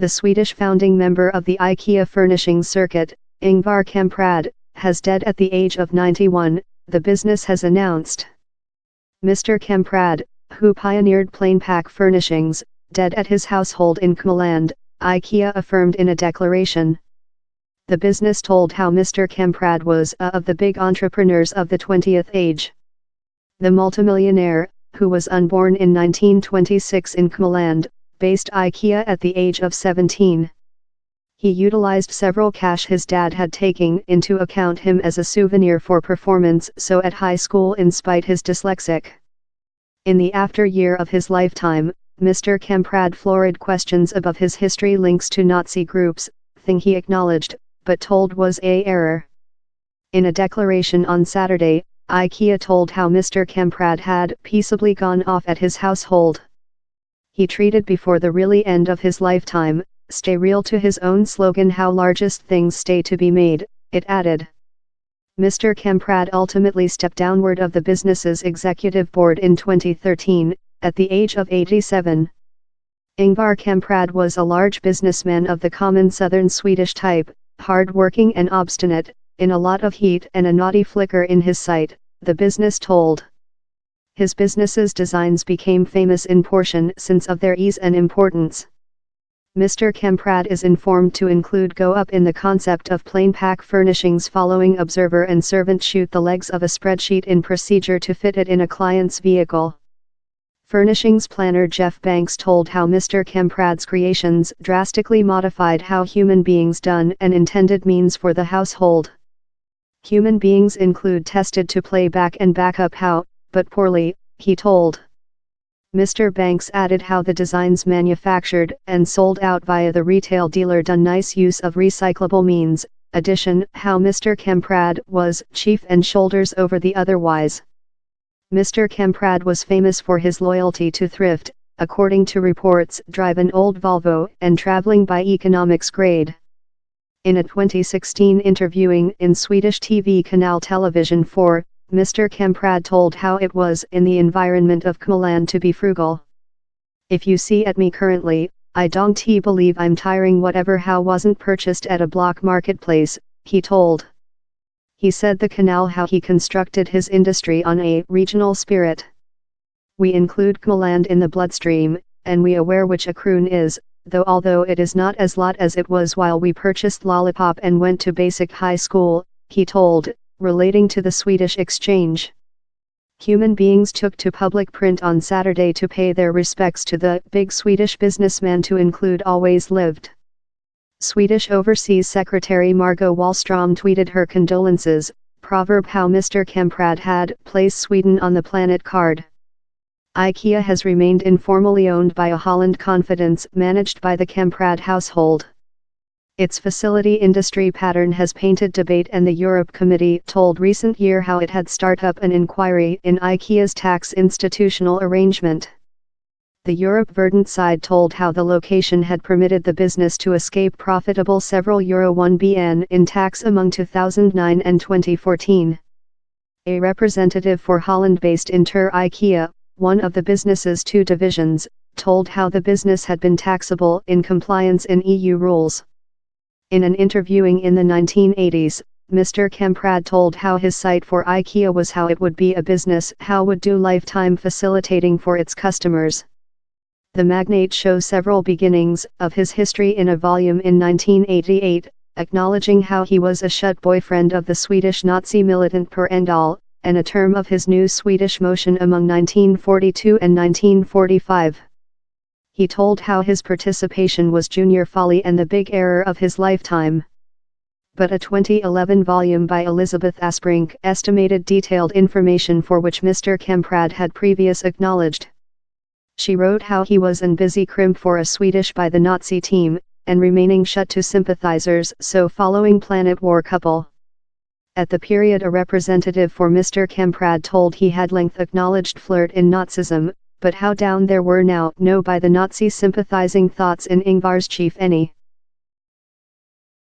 The Swedish founding member of the Ikea furnishing circuit, Ingvar Kamprad, has died at the age of 91, the business has announced. Mr. Kamprad, who pioneered plain pack furnishings, died at his household in Kmeland, Ikea affirmed in a declaration. The business told how Mr. Kamprad was of the big entrepreneurs of the 20th age. The multimillionaire, who was unborn in 1926 in Kmeland, based Ikea at the age of 17. He utilized several cash his dad had taken into account him as a souvenir for performance so at high school in spite his dyslexic. In the after year of his lifetime, Mr. Kamprad florid questions above his history links to Nazi groups, thing he acknowledged, but told was a error. In a declaration on Saturday, Ikea told how Mr. Kamprad had peaceably gone off at his household. He treated before the really end of his lifetime, stay real to his own slogan how largest things stay to be made, it added. Mr. Kamprad ultimately stepped downward of the business's executive board in 2013, at the age of 87. Ingvar Kamprad was a large businessman of the common southern Swedish type, hard-working and obstinate, in a lot of heat and a naughty flicker in his sight, the business told. His business's designs became famous in portion since of their ease and importance. Mr. Kamprad is informed to include go up in the concept of plain pack furnishings following observer and servant shoot the legs of a spreadsheet in procedure to fit it in a client's vehicle. Furnishings planner Jeff Banks told how Mr. Kamprad's creations drastically modified how human beings done and intended means for the household. Human beings include tested to play back and back up how, but poorly, he told. Mr. Banks added how the designs manufactured and sold out via the retail dealer done nice use of recyclable means, addition how Mr. Kamprad was chief and shoulders over the otherwise. Mr. Kamprad was famous for his loyalty to thrift, according to reports drive an old Volvo and traveling by economics grade. In a 2016 interviewing in Swedish TV Kanal Television 4, Mr. Kamprad told how it was in the environment of Kmeland to be frugal. If you see at me currently, I don't believe I'm tiring whatever how wasn't purchased at a block marketplace, he told. He said the canal how he constructed his industry on a regional spirit. We include Kmeland in the bloodstream, and we aware which a kroon is, although it is not as lot as it was while we purchased Lollipop and went to basic high school, he told, relating to the Swedish exchange. Human beings took to public print on Saturday to pay their respects to the big Swedish businessman to include always lived. Swedish Overseas Secretary Margot Wallström tweeted her condolences, proverb how Mr. Kamprad had placed Sweden on the planet card. Ikea has remained informally owned by a Holland Confidence managed by the Kamprad household. Its facility industry pattern has painted debate and the Europe Committee told recent year how it had started up an inquiry in Ikea's tax institutional arrangement. The Europe Verdant side told how the location had permitted the business to escape profitable several €1 billion in tax among 2009 and 2014. A representative for Holland-based Inter Ikea, one of the business's two divisions, told how the business had been taxable in compliance in EU rules. In an interviewing in the 1980s, Mr. Kamprad told how his site for Ikea was how it would be a business how would do lifetime facilitating for its customers. The magnate shows several beginnings of his history in a volume in 1988, acknowledging how he was a shut boyfriend of the Swedish Nazi militant Per Endal, and a term of his new Swedish motion among 1942 and 1945. He told how his participation was junior folly and the big error of his lifetime. But a 2011 volume by Elizabeth Asprink estimated detailed information for which Mr. Kamprad had previous acknowledged. She wrote how he was an busy crimp for a Swedish by the Nazi team, and remaining shut to sympathizers so following Planet War couple. At the period a representative for Mr. Kamprad told he had length acknowledged flirt in Nazism, but how down there were now no by the Nazi sympathizing thoughts in Ingvar's chief any.